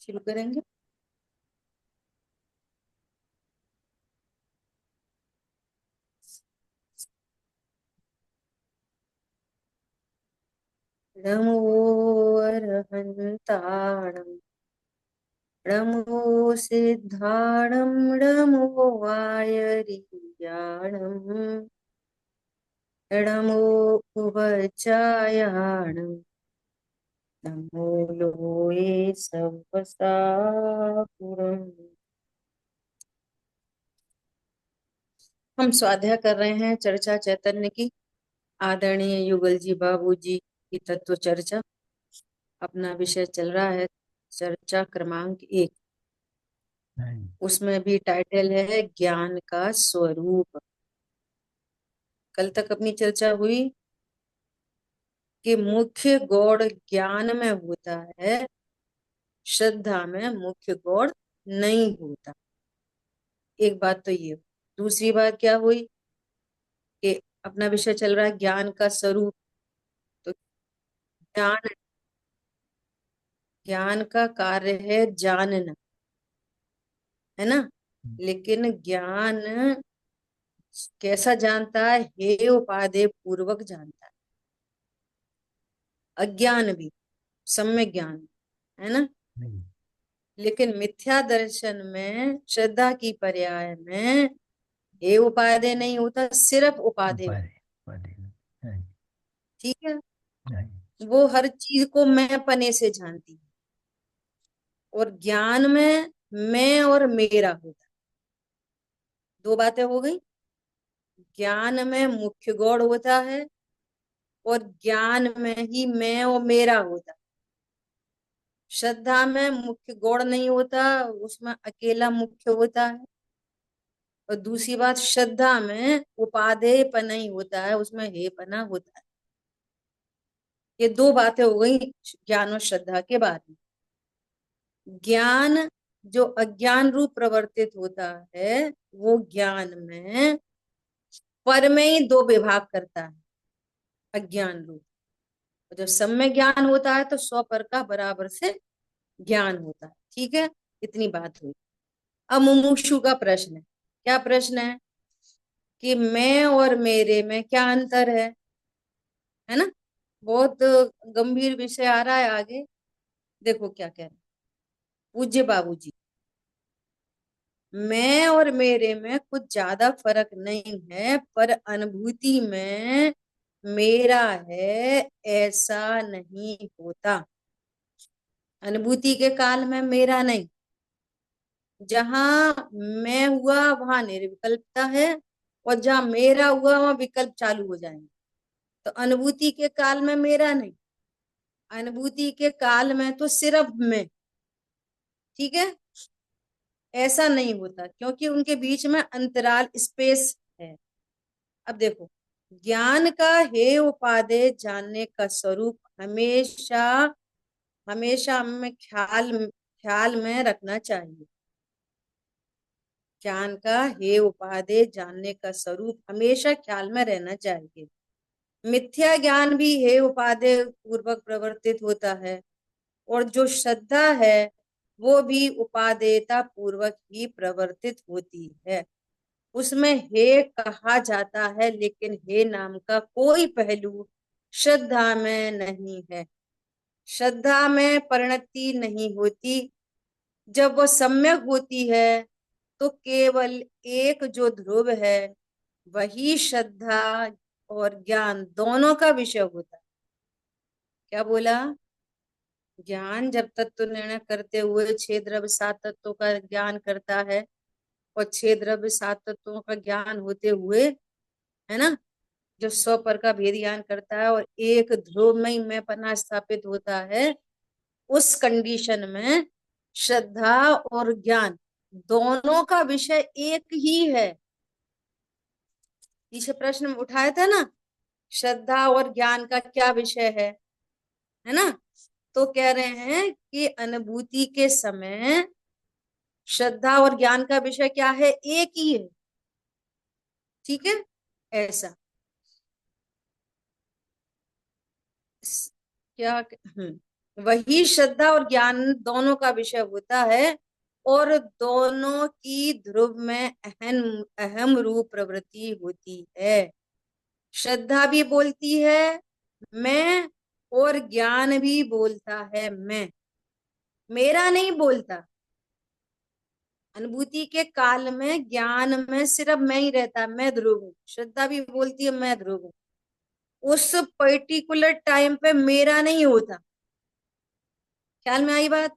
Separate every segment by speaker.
Speaker 1: शुरू करेंगे। नमो अरहन्ताणं नमो सिद्धाणं नमो वायरियाणं नमो उपचायाणं नमो लोये सवसाकुरम्। हम स्वाध्याय कर रहे हैं चर्चा चैतन्य की। आदरणीय युगल जी बाबू जी की तत्व चर्चा। अपना विषय चल रहा है चर्चा क्रमांक 1। उसमें भी टाइटल है ज्ञान का स्वरूप। कल तक अपनी चर्चा हुई कि मुख्य गौड़ ज्ञान में होता है, श्रद्धा में मुख्य गौड़ नहीं होता। एक बात तो ये। दूसरी बात क्या हुई कि अपना विषय चल रहा है ज्ञान का स्वरूप। तो ज्ञान ज्ञान का कार्य है जानना, है ना। लेकिन ज्ञान कैसा जानता है? हे उपादेय पूर्वक जानता है। अज्ञान भी, सम्यक ज्ञान, है ना। लेकिन मिथ्या दर्शन में, श्रद्धा की पर्याय में हे उपादेय नहीं होता, सिर्फ उपादेय होता। ठीक है। वो हर चीज को मैं पने से जानती है। और ज्ञान में मैं और मेरा होता है। दो बातें हो गई। ज्ञान में मुख्य गौड़ होता है और ज्ञान में ही मैं और मेरा होता है। श्रद्धा में मुख्य गौड़ नहीं होता, उसमें अकेला मुख्य होता है। और दूसरी बात, श्रद्धा में उपादेय पना ही होता है, उसमें हे पना होता है। ये दो बातें हो गई ज्ञान और श्रद्धा के बारे में। ज्ञान जो अज्ञान रूप प्रवर्तित होता है, वो ज्ञान में पर में ही दो विभाग करता है, अज्ञान रूप। और जब सम्यक ज्ञान होता है तो स्व पर का बराबर से ज्ञान होता है। ठीक है, इतनी बात हुई। अब मुमुक्षु का प्रश्न है। क्या प्रश्न है? कि मैं और मेरे में क्या अंतर है ना। बहुत गंभीर विषय आ रहा है आगे। देखो क्या कह रहे हैं पूज्य बाबूजी। मैं और मेरे में कुछ ज्यादा फर्क नहीं है, पर अनुभूति में मेरा है ऐसा नहीं होता। अनुभूति के काल में मेरा नहीं। जहां मैं हुआ वहां निर्विकल्पता है, और जहां मेरा हुआ वहां विकल्प चालू हो जाएंगे। तो अनुभूति के काल में मेरा नहीं, अनुभूति के काल में तो सिर्फ मैं। ठीक है। ऐसा नहीं होता क्योंकि उनके बीच में अंतराल, स्पेस है। अब देखो, ज्ञान का हे उपादेय जानने का स्वरूप हमेशा हमेशा हमें ख्याल ख्याल में रखना चाहिए। ज्ञान का हे उपादेय जानने का स्वरूप हमेशा ख्याल में रहना चाहिए। मिथ्या ज्ञान भी हे उपादेय पूर्वक प्रवर्तित होता है, और जो श्रद्धा है वो भी उपादेयता पूर्वक ही प्रवर्तित होती है। उसमें हे कहा जाता है, लेकिन हे नाम का कोई पहलू श्रद्धा में नहीं है। श्रद्धा में परिणति नहीं होती। जब वो सम्यक होती है तो केवल एक जो ध्रुव है वही श्रद्धा और ज्ञान दोनों का विषय होता है। क्या बोला? ज्ञान जब तत्व निर्णय करते हुए छह द्रव्य सात तत्वों का ज्ञान करता है, और छह द्रव्य सात तत्वों का ज्ञान होते हुए, है ना, जो सौ पर का भेद ज्ञान करता है और एक ध्रुव में ही मैं पना स्थापित होता है, उस कंडीशन में श्रद्धा और ज्ञान दोनों का विषय एक ही है। पीछे प्रश्न उठाया था ना, श्रद्धा और ज्ञान का क्या विषय है ना। तो कह रहे हैं कि अनुभूति के समय श्रद्धा और ज्ञान का विषय क्या है? एक ही है। ठीक है। ऐसा क्या? वही श्रद्धा और ज्ञान दोनों का विषय होता है, और दोनों की ध्रुव में अहम अहम रूप प्रवृत्ति होती है। श्रद्धा भी बोलती है मैं, और ज्ञान भी बोलता है मैं, मेरा नहीं बोलता। अनुभूति के काल में ज्ञान में सिर्फ मैं ही रहता, मैं ध्रुव हूँ। श्रद्धा भी बोलती है मैं ध्रुव हूँ। उस पर्टिकुलर टाइम पे मेरा नहीं होता। ख्याल में आई बात?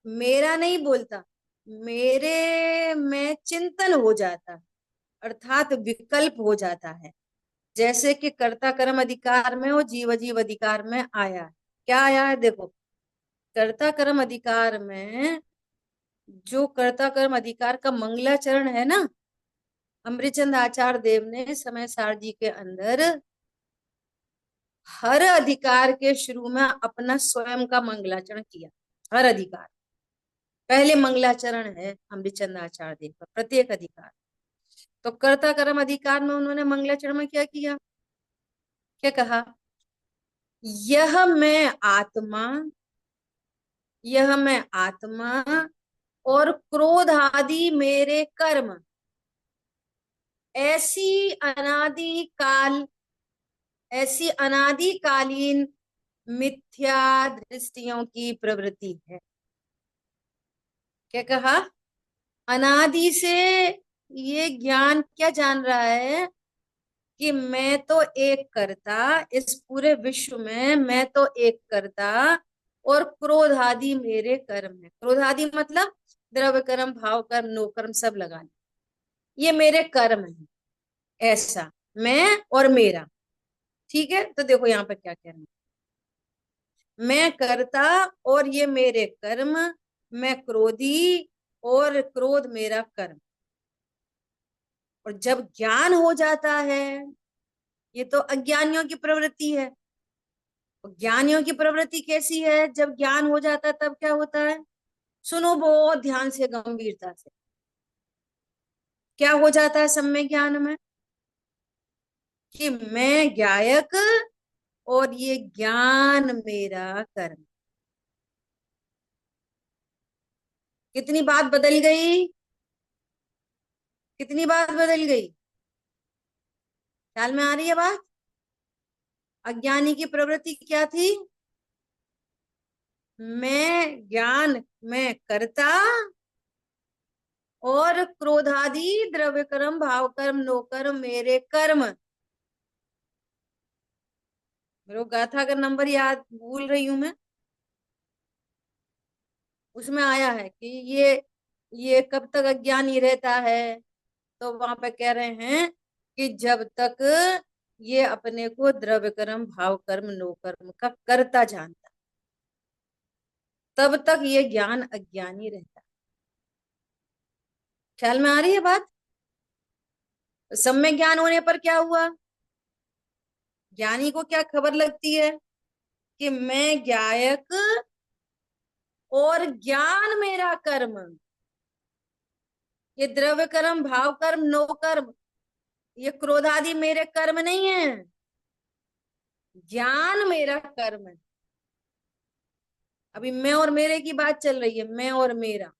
Speaker 1: मेरा नहीं बोलता, मेरे में चिंतन हो जाता, अर्थात विकल्प हो जाता है। जैसे कि कर्ता कर्म अधिकार में और जीव जीव अधिकार में आया है। क्या आया है देखो, कर्ता कर्म अधिकार में जो कर्ता कर्म अधिकार का मंगलाचरण है ना, अमृतचंद आचार्य देव ने समय सारजी के अंदर हर अधिकार के शुरू में अपना स्वयं का मंगलाचरण किया। हर अधिकार पहले मंगलाचरण है अमृतचंद आचार्य देव का, प्रत्येक अधिकार। तो कर्ता कर्म अधिकार में उन्होंने मंगलाचरण में क्या किया, क्या कहा, यह मैं आत्मा, यह मैं आत्मा और क्रोध आदि मेरे कर्म, ऐसी अनादि काल, ऐसी अनादिकालीन मिथ्या दृष्टियों की प्रवृत्ति है। क्या कहा, अनादि से ये ज्ञान क्या जान रहा है कि मैं तो एक करता, इस पूरे विश्व में मैं तो एक करता, और क्रोध आदि मेरे कर्म है। क्रोध आदि मतलब द्रव्य कर्म, भाव कर्म, नो कर्म सब लगा ले, ये मेरे कर्म है। ऐसा मैं और मेरा। ठीक है, तो देखो यहाँ पर क्या कहना है, मैं करता और ये मेरे कर्म, मैं क्रोधी और क्रोध मेरा कर्म। और जब ज्ञान हो जाता है, ये तो अज्ञानियों की प्रवृत्ति है। और ज्ञानियों की प्रवृत्ति कैसी है, जब ज्ञान हो जाता है तब क्या होता है, सुनो बहुत ध्यान से, गंभीरता से। क्या हो जाता है सम्यक ज्ञान में, कि मैं ज्ञायक और ये ज्ञान मेरा कर्म। कितनी बात बदल गई, कितनी बात बदल गई, ख्याल में आ रही है बात? अज्ञानी की प्रवृत्ति क्या थी, मैं ज्ञान मैं करता, और क्रोधादि द्रव्य कर्म, भाव कर्म, नो कर्म मेरे कर्म। मेरे को गाथा का नंबर याद भूल रही हूं मैं, उसमें आया है कि ये कब तक अज्ञानी रहता है। तो वहां पे कह रहे हैं कि जब तक ये अपने को द्रव्य कर्म, भाव कर्म, नो कर्म का करता जानता, तब तक ये ज्ञान अज्ञानी रहता। ख्याल में आ रही है बात? सम्यक ज्ञान होने पर क्या हुआ, ज्ञानी को क्या खबर लगती है कि मैं ज्ञायक और ज्ञान मेरा कर्म। ये द्रव्य कर्म, भाव कर्म, नो कर्म, ये क्रोध आदि मेरे कर्म नहीं है, ज्ञान मेरा कर्म है। अभी मैं और मेरे की बात चल रही है, मैं और मेरा।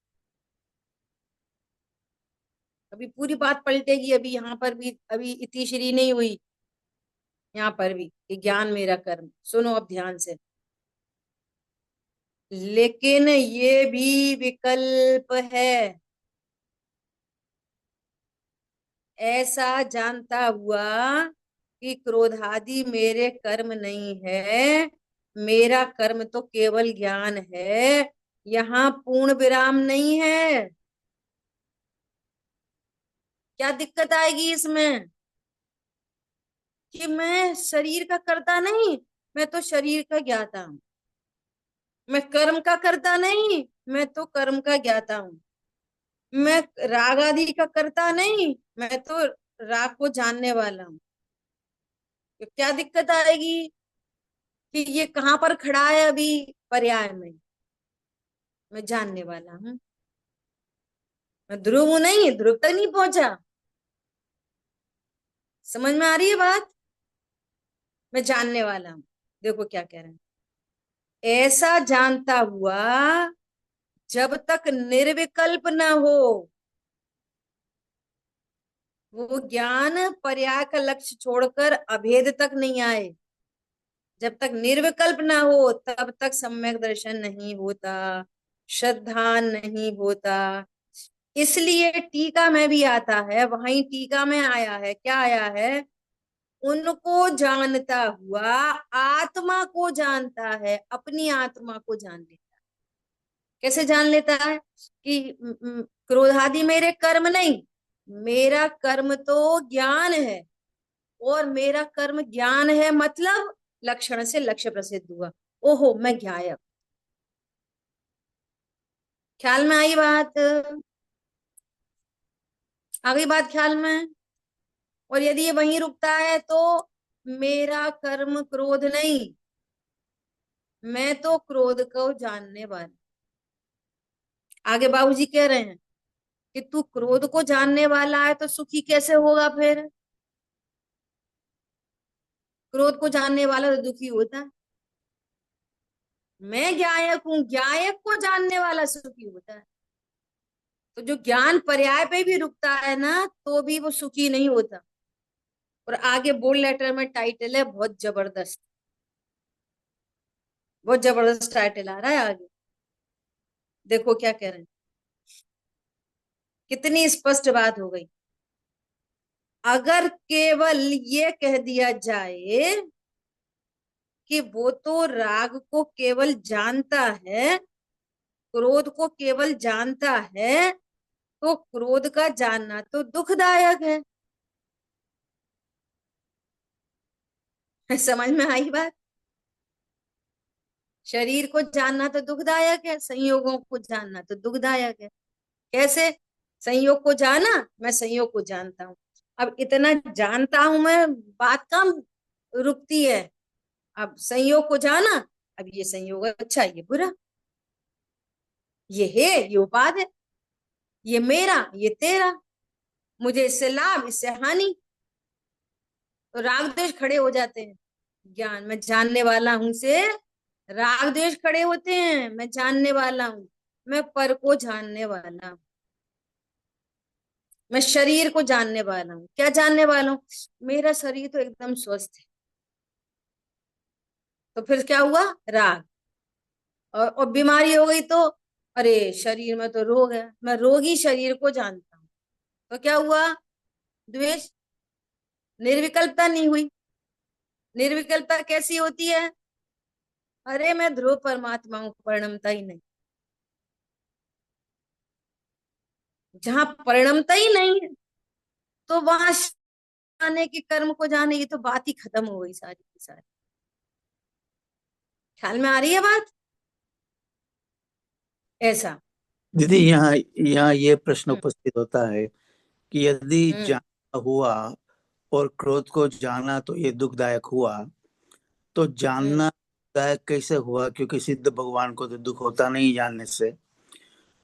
Speaker 1: अभी पूरी बात पलटेगी, अभी यहाँ पर भी अभी इतिश्री नहीं हुई। यहाँ पर भी कि ज्ञान मेरा कर्म, सुनो अब ध्यान से। लेकिन ये भी विकल्प है, ऐसा जानता हुआ कि क्रोधादि मेरे कर्म नहीं है, मेरा कर्म तो केवल ज्ञान है, यहाँ पूर्ण विराम नहीं है। क्या दिक्कत आएगी इसमें, कि मैं शरीर का करता नहीं, मैं तो शरीर का ज्ञाता हूं। मैं कर्म का करता नहीं, मैं तो कर्म का ज्ञाता हूं। मैं राग आदि का करता नहीं, मैं तो राग को जानने वाला हूँ। तो क्या दिक्कत आएगी कि ये कहाँ पर खड़ा है अभी, पर्याय में, मैं जानने वाला हूँ। मैं ध्रुव हूं नहीं, ध्रुव तक नहीं पहुंचा। समझ में आ रही है बात? मैं जानने वाला हूँ। देखो क्या कह रहे हैं, ऐसा जानता हुआ जब तक निर्विकल्प न हो, वो ज्ञान पर्याय का लक्ष्य छोड़कर अभेद तक नहीं आए। जब तक निर्विकल्प ना हो तब तक सम्यक दर्शन नहीं होता, श्रद्धा नहीं होता। इसलिए टीका में भी आता है, वहीं टीका में आया है, क्या आया है? उनको जानता हुआ आत्मा को जानता है, अपनी आत्मा को जान लेता है। कैसे जान लेता है? कि क्रोधादि मेरे कर्म नहीं, मेरा कर्म तो ज्ञान है, और मेरा कर्म ज्ञान है मतलब लक्षण से लक्ष्य प्रसिद्ध हुआ। ओहो मैं ज्ञायक। ख्याल में आई बात? आ गई बात ख्याल में? और यदि ये वहीं रुकता है तो मेरा कर्म क्रोध नहीं, मैं तो क्रोध को जानने वाला। आगे बाबूजी कह रहे हैं कि तू क्रोध को जानने वाला है तो सुखी कैसे होगा फिर? क्रोध को जानने वाला तो दुखी होता है। मैं ज्ञायक हूं, ज्ञायक को जानने वाला सुखी होता है। तो जो ज्ञान पर्याय पे भी रुकता है ना तो भी वो सुखी नहीं होता। और आगे बोल्ड लेटर में टाइटल है बहुत जबरदस्त, बहुत जबरदस्त टाइटल आ रहा है आगे। देखो क्या कह रहे हैं, कितनी स्पष्ट बात हो गई। अगर केवल ये कह दिया जाए कि वो तो राग को केवल जानता है, क्रोध को केवल जानता है, तो क्रोध का जानना तो दुखदायक है। समझ में आई बात? शरीर को जानना तो दुखदायक है, संयोगों को जानना तो दुखदायक है। कैसे? संयोग को जाना, मैं संयोग को जानता हूं, अब इतना जानता हूं मैं, बात कम रुकती है। अब संयोग को जाना, अब ये संयोग अच्छा ये बुरा, ये है ये उपाद है, ये मेरा ये तेरा, मुझे इससे लाभ इससे हानि, तो राग द्वेष खड़े हो जाते हैं। ज्ञान मैं जानने वाला हूं से राग द्वेष खड़े होते हैं। मैं जानने वाला हूं, मैं पर को जानने वाला हूं, मैं शरीर को जानने वाला हूँ। क्या जानने वाला हूँ? मेरा शरीर तो एकदम स्वस्थ है, तो फिर क्या हुआ? राग। और बीमारी हो गई तो अरे शरीर में तो रोग है, मैं रोगी शरीर को जानता हूँ, तो क्या हुआ? द्वेष। निर्विकल्पता नहीं हुई। निर्विकल्पता कैसी होती है? अरे मैं ध्रुव परमात्मा हूँ, परिणमता ही नहीं। जहां परिणमता ही नहीं है तो वहां जाने के कर्म को जाने, ये तो बात ही खत्म हो गई सारी की सारी। ख्याल में आ रही है बात? ऐसा।
Speaker 2: दीदी, यहाँ यहाँ ये प्रश्न
Speaker 1: हम्म।
Speaker 2: उपस्थित होता है कि यदि
Speaker 1: हम्म।
Speaker 2: जानना हुआ और क्रोध को जाना तो ये दुखदायक हुआ, तो
Speaker 1: हम्म।
Speaker 2: जानना दुखदायक कैसे हुआ? क्योंकि सिद्ध भगवान को तो दुख होता नहीं जानने से।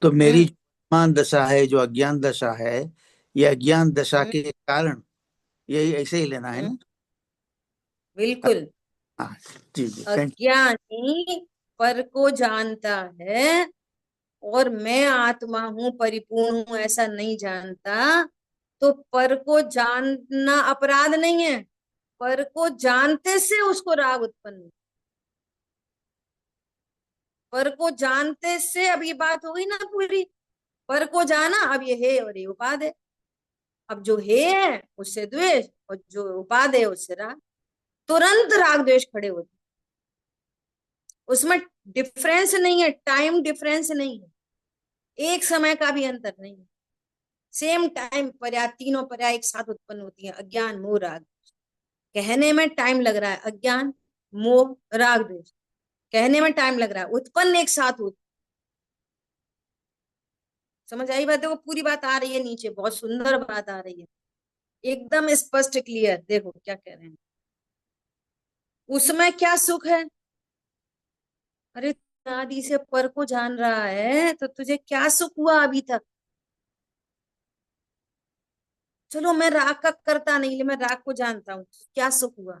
Speaker 2: तो मेरी
Speaker 1: हम्म।
Speaker 2: जो अज्ञान दशा है, जो अज्ञान दशा है, ये अज्ञान दशा
Speaker 1: हम्म।
Speaker 2: के कारण, यही ऐसे ही लेना है ना?
Speaker 1: हम्म। बिल्कुल।
Speaker 2: हाँ, जी जी, थैंक
Speaker 1: अज्ञानी पर को जानता है, और मैं आत्मा हूं परिपूर्ण हूं ऐसा नहीं जानता, तो पर को जानना अपराध नहीं है, पर को जानते से उसको राग उत्पन्न हुआ। पर को जानते से, अब ये बात हो गई ना पूरी। पर को जाना, अब ये है और ये उपाद है। अब जो है उससे द्वेष, और जो उपाद है उससे राग। तुरंत राग द्वेष खड़े होते, उसमें डिफरेंस नहीं है, टाइम डिफरेंस नहीं है, एक समय का भी अंतर नहीं है। सेम टाइम पर्याय, तीनों पर्याय एक साथ उत्पन्न होती है, अज्ञान मोह राग। कहने में टाइम लग रहा है, अज्ञान मोह राग द्वेष कहने में टाइम लग रहा है, उत्पन्न एक साथ होती। समझ आई बात? देखो पूरी बात आ रही है नीचे, बहुत सुंदर बात आ रही है, एकदम स्पष्ट क्लियर। देखो क्या कह रहे हैं, उसमें क्या सुख है? अरे आदि से पर को जान रहा है तो तुझे क्या सुख हुआ अभी तक? चलो मैं राग का करता नहीं, मैं राग को जानता हूँ, क्या सुख हुआ?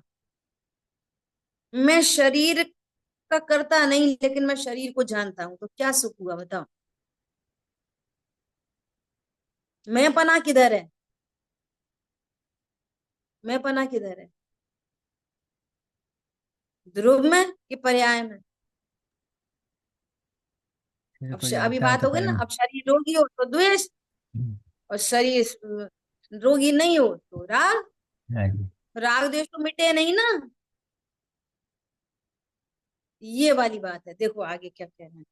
Speaker 1: मैं शरीर का करता नहीं, लेकिन मैं शरीर को जानता हूं, तो क्या सुख हुआ बताओ? मैं पना किधर है? मैं पना किधर है? ध्रुव में कि पर्याय में?
Speaker 3: फिर
Speaker 1: अब
Speaker 3: को
Speaker 1: अभी
Speaker 3: जानता है
Speaker 1: बात
Speaker 3: तो
Speaker 1: हो गई
Speaker 3: पर
Speaker 1: ना, अब शरीर रोगी हो तो द्वेष,
Speaker 3: हम्म,
Speaker 1: और शरीर रोगी नहीं हो तो राग।
Speaker 3: हाँ जी।
Speaker 1: राग द्वेष तो मिटे नहीं ना। ये वाली बात है। देखो आगे क्या कह रहे हैं।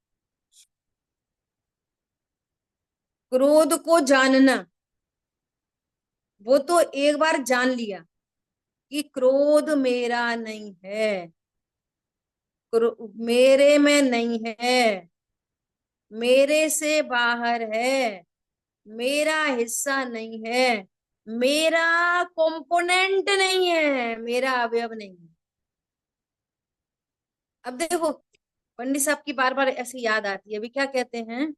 Speaker 1: क्रोध को जानना, वो तो एक बार जान लिया कि क्रोध मेरा नहीं है, मेरे में नहीं है, मेरे से बाहर है, मेरा हिस्सा नहीं है, मेरा कंपोनेंट नहीं है, मेरा अवयव नहीं है। अब देखो, पंडित साहब की बार बार ऐसी याद आती है, अभी क्या कहते हैं,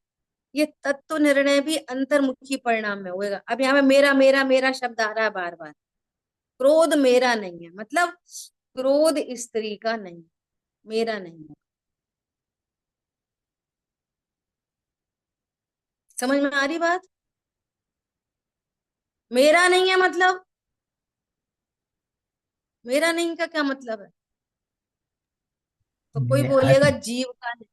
Speaker 1: ये तत्व निर्णय भी अंतर्मुखी परिणाम में होएगा। अब यहाँ पे मेरा मेरा मेरा शब्द आ रहा है बार बार। क्रोध मेरा नहीं है, मतलब क्रोध स्त्री का नहीं, मेरा नहीं है। समझ में आ रही बात? मेरा नहीं है मतलब, मेरा नहीं का क्या मतलब है? तो कोई
Speaker 3: मेरे
Speaker 1: बोलेगा
Speaker 3: आत्म
Speaker 1: जीव का नहीं।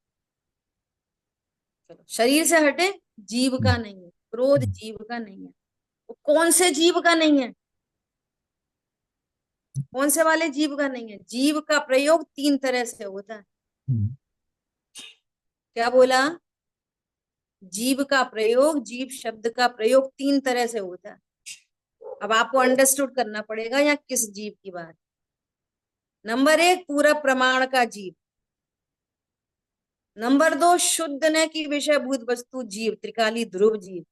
Speaker 1: चलो, शरीर से हटे, जीव का
Speaker 3: हम्म,
Speaker 1: नहीं है, क्रोध
Speaker 3: हम्म,
Speaker 1: जीव का नहीं है। वो कौन से जीव का नहीं है? कौन से वाले जीव का नहीं है? जीव का प्रयोग तीन तरह से होता है।
Speaker 3: हम्म,
Speaker 1: क्या बोला? जीव का प्रयोग, जीव शब्द का प्रयोग तीन तरह से होता है। अब आपको अंडरस्टूड करना पड़ेगा यहाँ किस जीव की बात। नंबर एक, पूरा प्रमाण का जीव। नंबर दो, शुद्ध न की विषयभूत वस्तु जीव, त्रिकाली ध्रुव जीव।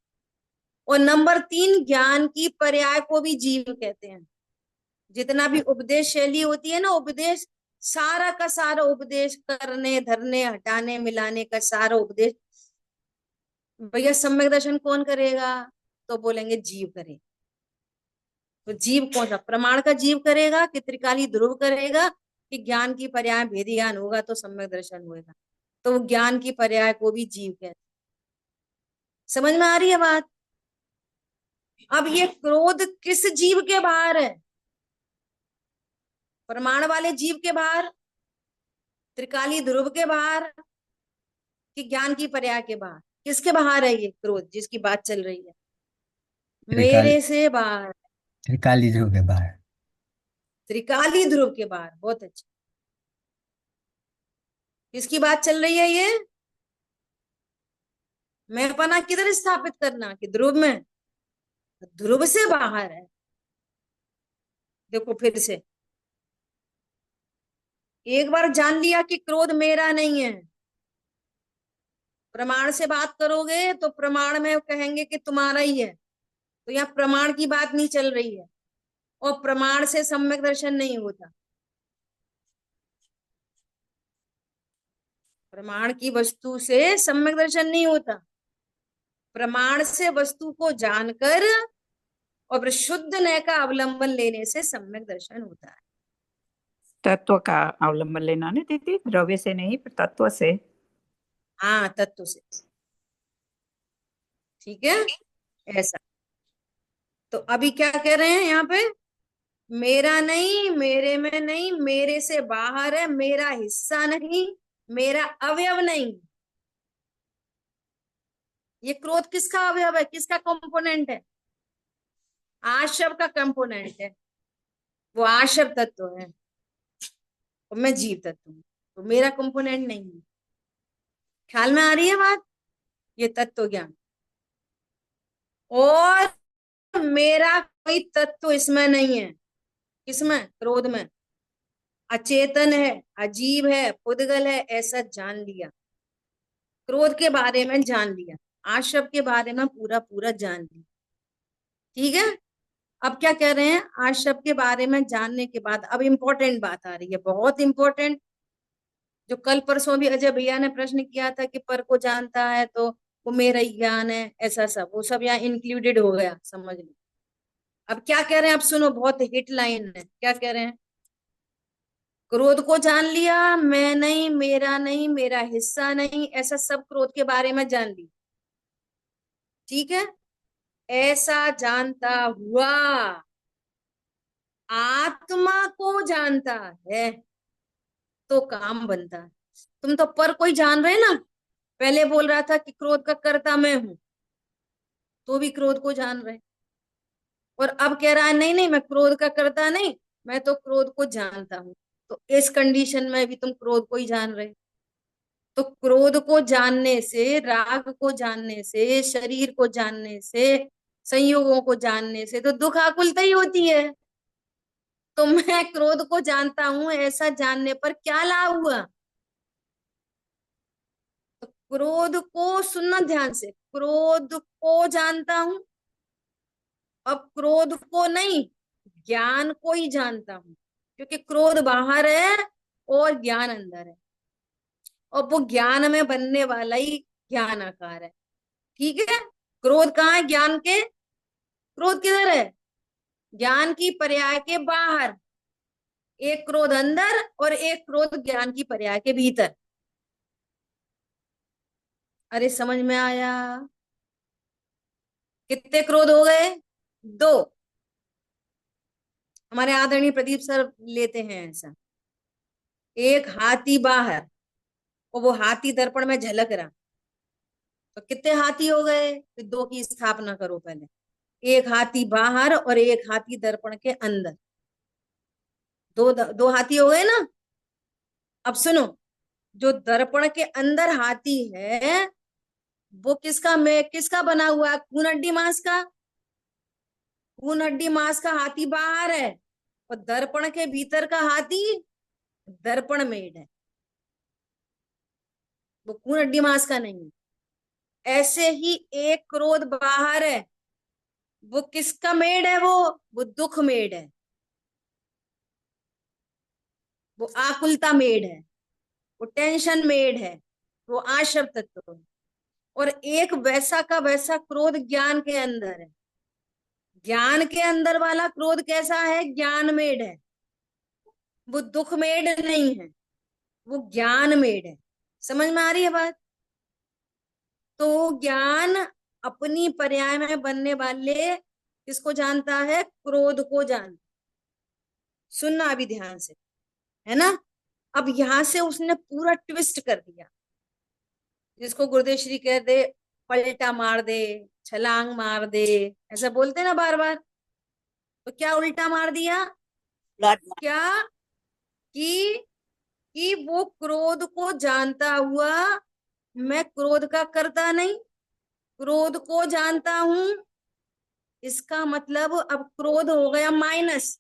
Speaker 1: और नंबर तीन, ज्ञान की पर्याय को भी जीव कहते हैं। जितना भी उपदेश शैली होती है ना, उपदेश, सारा का सारा उपदेश, करने धरने हटाने मिलाने का सारा उपदेश, भैया सम्यक दर्शन कौन करेगा? तो बोलेंगे जीव करे। तो जीव कौन सा? प्रमाण का जीव करेगा कि त्रिकाली ध्रुव करेगा कि ज्ञान की पर्याय भेदी ज्ञान होगा तो सम्यक दर्शन होगा? तो वो ज्ञान की पर्याय को भी जीव कहते हैं। समझ में आ रही है बात? अब ये क्रोध किस जीव के बाहर है? प्रमाण वाले जीव के बाहर, त्रिकाली ध्रुव के बाहर, कि ज्ञान की पर्याय के बाहर? किसके बाहर है ये क्रोध जिसकी बात चल रही है?
Speaker 3: त्रिकाल
Speaker 1: मेरे से बाहर।
Speaker 3: त्रिकाली ध्रुव के बाहर।
Speaker 1: त्रिकाली ध्रुव के बाहर, बहुत अच्छा। किसकी बात चल रही है ये? मैं अपना किधर स्थापित करना कि ध्रुव में? ध्रुव से बाहर है। देखो फिर से, एक बार जान लिया कि क्रोध मेरा नहीं है, प्रमाण से बात करोगे तो प्रमाण में कहेंगे कि तुम्हारा ही है। तो यहाँ प्रमाण की बात नहीं चल रही है, और प्रमाण से सम्यक दर्शन नहीं होता। प्रमाण की वस्तु से सम्यक दर्शन नहीं होता। प्रमाण से वस्तु को जानकर और फिर शुद्ध नय का अवलंबन लेने से सम्यक दर्शन होता है।
Speaker 4: तत्व का अवलंबन लेना नहीं दीदी, द्रव्य से नहीं पर तत्व से।
Speaker 1: हाँ, तत्व से। ठीक है, ऐसा। तो अभी क्या कह रहे हैं यहाँ पे? मेरा नहीं, मेरे में नहीं, मेरे से बाहर है, मेरा हिस्सा नहीं, मेरा अवयव नहीं। ये क्रोध किसका अवयव है, किसका कंपोनेंट है? आश्रव का कंपोनेंट है। वो आश्रव तत्व है और मैं जीव तत्व हूँ, तो मेरा कंपोनेंट नहीं है। ख्याल में आ रही है बात? ये तत्व ज्ञान। और मेरा कोई तत्व इसमें नहीं है। किसमें? क्रोध में। अचेतन है, अजीब है, पुद्गल है, ऐसा जान लिया। क्रोध के बारे में जान लिया, आश्रव के बारे में पूरा पूरा जान लिया। ठीक है। अब क्या कह रहे हैं? आश्रव के बारे में जानने के बाद अब इंपॉर्टेंट बात आ रही है, बहुत इंपॉर्टेंट। जो कल परसों भी अजय भैया ने प्रश्न किया था कि पर को जानता है तो वो मेरा ही ज्ञान है, ऐसा सब, वो सब यहाँ इंक्लूडेड हो गया, समझ लो। अब क्या कह रहे हैं? अब सुनो, बहुत हिट लाइन है। क्या कह रहे हैं? क्रोध को जान लिया, मैं नहीं, मेरा हिस्सा नहीं, ऐसा सब क्रोध के बारे में जान लिया। ठीक है, ऐसा जानता हुआ आत्मा को जानता है तो काम बनता है। तुम तो पर कोई जान रहे ना, पहले बोल रहा था कि क्रोध का कर्ता मैं हूं, तो भी क्रोध को जान रहे, और अब कह रहा है नहीं नहीं मैं क्रोध का कर्ता नहीं, मैं तो क्रोध को जानता हूं। तो इस कंडीशन में भी तुम क्रोध को ही जान रहे। तो क्रोध को जानने से, राग को जानने से, शरीर को जानने से, संयोगों को जानने से तो दुख आकुलता ही होती है। तो मैं क्रोध को जानता हूं, ऐसा जानने पर क्या लाभ हुआ? तो क्रोध को सुनना ध्यान से, क्रोध को जानता हूं, अब क्रोध को नहीं, ज्ञान को ही जानता हूं, क्योंकि क्रोध बाहर है और ज्ञान अंदर है, और वो ज्ञान में बनने वाला ही ज्ञान आकार है। ठीक है, क्रोध कहाँ है ज्ञान के? क्रोध किधर है? ज्ञान की पर्याय के बाहर। एक क्रोध अंदर और एक क्रोध ज्ञान की पर्याय के भीतर। अरे समझ में आया? कितने क्रोध हो गए? 2। हमारे आदरणीय प्रदीप सर लेते हैं ऐसा, एक हाथी बाहर और वो हाथी दर्पण में झलक रहा, तो कितने हाथी हो गए? तो 2 की स्थापना करो पहले, एक हाथी बाहर और एक हाथी दर्पण के अंदर, दो हाथी हो गए ना। अब सुनो, जो दर्पण के अंदर हाथी है वो किसका बना हुआ है? खून हड्डी मांस का। खून हड्डी मांस का हाथी बाहर है और दर्पण के भीतर का हाथी दर्पण मेड है, वो खून हड्डी मांस का नहीं है। ऐसे ही एक क्रोध बाहर है, वो किसका मेड है? वो दुख मेड है, वो आकुलता मेड है, वो टेंशन मेड है, वो आश्रव तत्व है। और एक वैसा का वैसा क्रोध ज्ञान के अंदर है। ज्ञान के अंदर वाला क्रोध कैसा है? ज्ञान मेड है, वो दुख मेड नहीं है, वो ज्ञान मेड है। समझ में आ रही है बात? तो ज्ञान अपनी पर्याय में बनने वाले किसको जानता है? क्रोध को जानता। सुनना अभी ध्यान से, है ना। अब यहां से उसने पूरा ट्विस्ट कर दिया, जिसको गुरुदेव श्री कह दे पलटा मार दे, छलांग मार दे, ऐसा बोलते ना बार बार। तो क्या उल्टा मार दिया? क्या कि वो क्रोध को जानता हुआ मैं क्रोध का करता नहीं, क्रोध को जानता हूं। इसका मतलब अब क्रोध हो गया माइनस,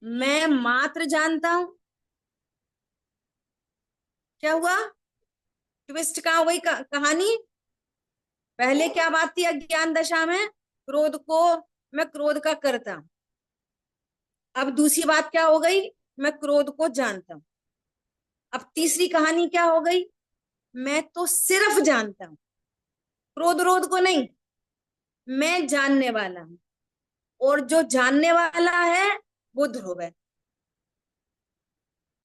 Speaker 1: मैं मात्र जानता हूं। क्या हुआ? ट्विस्ट कहाँ हो गई कहानी? पहले क्या बात थी अज्ञान दशा में? क्रोध को मैं क्रोध का करता हूं। अब दूसरी बात क्या हो गई? मैं क्रोध को जानता हूं। अब तीसरी कहानी क्या हो गई? मैं तो सिर्फ जानता हूं, क्रोध रोध को नहीं, मैं जानने वाला हूं, और जो जानने वाला है वो ध्रुव है।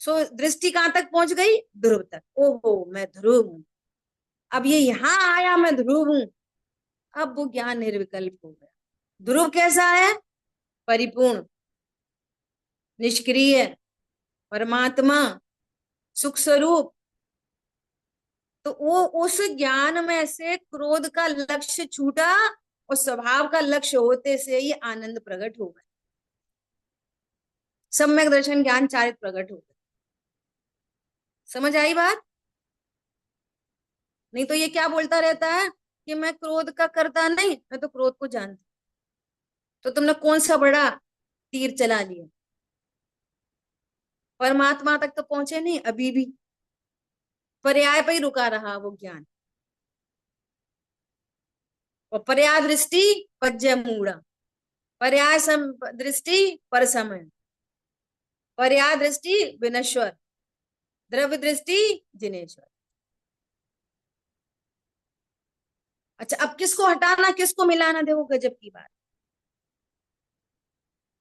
Speaker 1: सो दृष्टि कहां तक पहुंच गई? ध्रुव तक। ओहो मैं ध्रुव हूं, अब ये यहां आया मैं ध्रुव हूं, अब वो ज्ञान निर्विकल्प हो गया। ध्रुव कैसा है? परिपूर्ण, निष्क्रिय, परमात्मा, सुख स्वरूप। तो वो उस ज्ञान में से क्रोध का लक्ष्य छूटा और स्वभाव का लक्ष्य होते से ही आनंद प्रकट हो गया, सम्यक दर्शन ज्ञान चारित प्रकट हो गया। समझ आई बात? नहीं तो ये क्या बोलता रहता है कि मैं क्रोध का करता नहीं, मैं तो क्रोध को जानता। तो तुमने कौन सा बड़ा तीर चला लिया? परमात्मा तक तो पहुंचे नहीं, अभी भी पर्याय पे ही रुका रहा वो ज्ञान। और पर्याय दृष्टि पज्य मूढ़ा, पर्याय दृष्टि पर समय, पर्याय दृष्टि विनश्वर, द्रव्य दृष्टि जिनेश्वर। अच्छा अब किसको हटाना किसको मिलाना? देखो गजब की बात,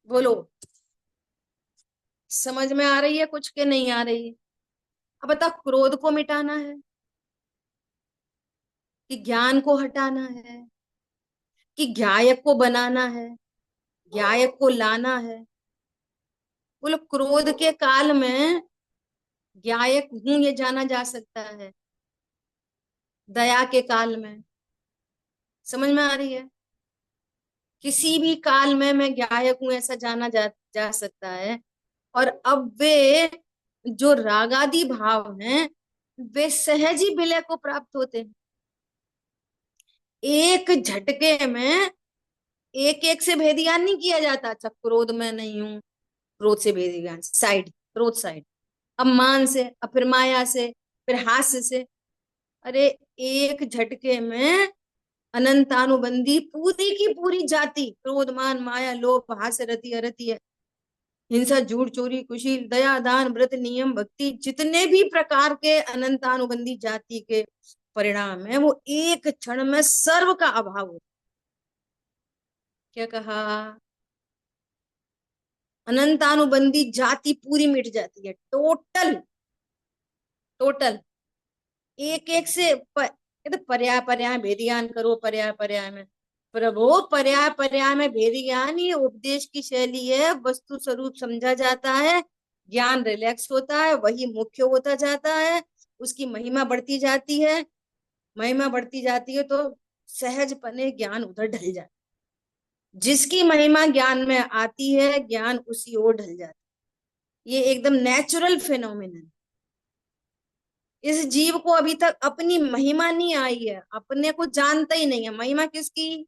Speaker 1: बोलो। समझ में आ रही है कुछ के नहीं आ रही है? अब बता, क्रोध को मिटाना है कि ज्ञान को हटाना है कि ज्ञायक को बनाना है, ज्ञायक को लाना है? बोलो, क्रोध के काल में ज्ञायक हूं ये जाना जा सकता है, दया के काल में। समझ में आ रही है? किसी भी काल में मैं ज्ञायक हूं ऐसा जाना जा सकता है। और अब वे जो रागादि भाव हैं वे सहज ही विलय को प्राप्त होते हैं। एक झटके में एक एक से भेद ज्ञान नहीं किया जाता। अच्छा, क्रोध में नहीं हूं, क्रोध से भेद ज्ञान साइड, क्रोध साइड, अब मान से, अब फिर माया से, फिर हास्य से। अरे एक झटके में अनंतानुबंधी पूरी की पूरी जाति, क्रोध मान माया लोभ हास्य रति अरति है, हिंसा झूठ चोरी कुशील दया दान व्रत नियम भक्ति, जितने भी प्रकार के अनंतानुबंधी जाति के परिणाम है वो एक क्षण में सर्व का अभाव होता। क्या कहा? अनंतानुबंधी जाति पूरी मिट जाती है, टोटल टोटल। एक एक से कहते पर्याय पर्याय भेद ज्ञान करो, पर्याय पर्याय में। प्रभु, पर्याय पर्याय में भेद ज्ञान ये उपदेश की शैली है, वस्तु स्वरूप समझा जाता है, ज्ञान रिलैक्स होता है, वही मुख्य होता जाता है, उसकी महिमा बढ़ती जाती है। महिमा बढ़ती जाती है तो सहज पने ज्ञान उधर ढल जाता है। जिसकी महिमा ज्ञान में आती है ज्ञान उसी ओर ढल जाता है। ये एकदम नेचुरल फिनोमिनन। इस जीव को अभी तक अपनी महिमा नहीं आई है, अपने को जानता ही नहीं है। महिमा किसकी?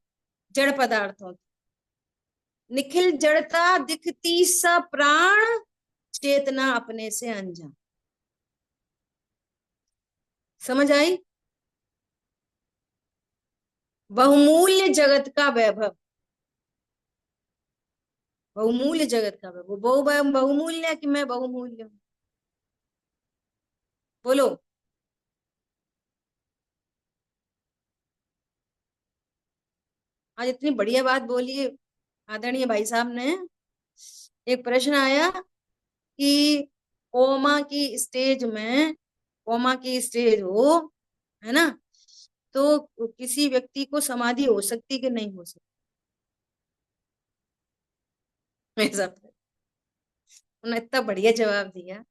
Speaker 1: जड़ पदार्थों की। निखिल जड़ता दिखती सा प्राण, चेतना अपने से अनजान। समझ आई? बहुमूल्य जगत का वैभव, बहुमूल्य जगत का वैभव। बहुमूल्य है कि मैं बहुमूल्य हूं? बोलो। आज इतनी बढ़िया बात बोली आदरणीय भाई साहब ने। एक प्रश्न आया कि कोमा की स्टेज में, कोमा की स्टेज हो, है ना, तो किसी व्यक्ति को समाधि हो सकती कि नहीं हो सकती? ऐसा उन्होंने इतना बढ़िया जवाब दिया।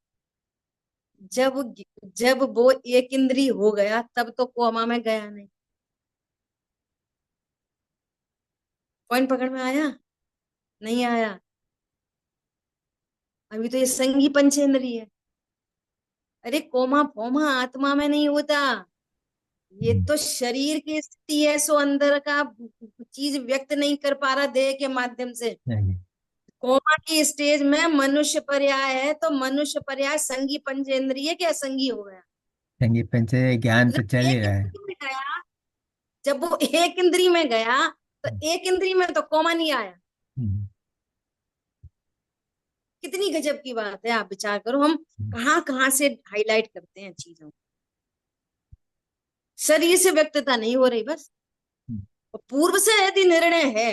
Speaker 1: जब जब वो एक इंद्री हो गया तब तो कोमा में गया नहीं। पॉइंट पकड़ में आया? नहीं आया? अभी तो ये संगी पंचेंद्रिय है। अरे कोमा फोमा आत्मा में नहीं होता, ये तो शरीर की स्थिति है, सो अंदर का चीज व्यक्त नहीं कर पा रहा देह के माध्यम से।
Speaker 3: नहीं,
Speaker 1: कोमा की स्टेज में मनुष्य पर्याय है तो मनुष्य पर्याय संगी पंचेंद्रिय के असंगी हो गया।
Speaker 3: संगीत पंचेंद्रिय ज्ञान तो
Speaker 1: जब
Speaker 3: चल ही
Speaker 1: एक
Speaker 3: रहा है।
Speaker 1: इंद्री में गया, जब वो एक इंद्री में गया तो एक इंद्री में तो कोमा नहीं आया।
Speaker 3: हम्म,
Speaker 1: कितनी गजब की बात है, आप विचार करो। हम कहाँ कहाँ से हाईलाइट करते हैं चीजों। शरीर से व्यक्तता नहीं हो रही बस, और पूर्व से यदि निर्णय है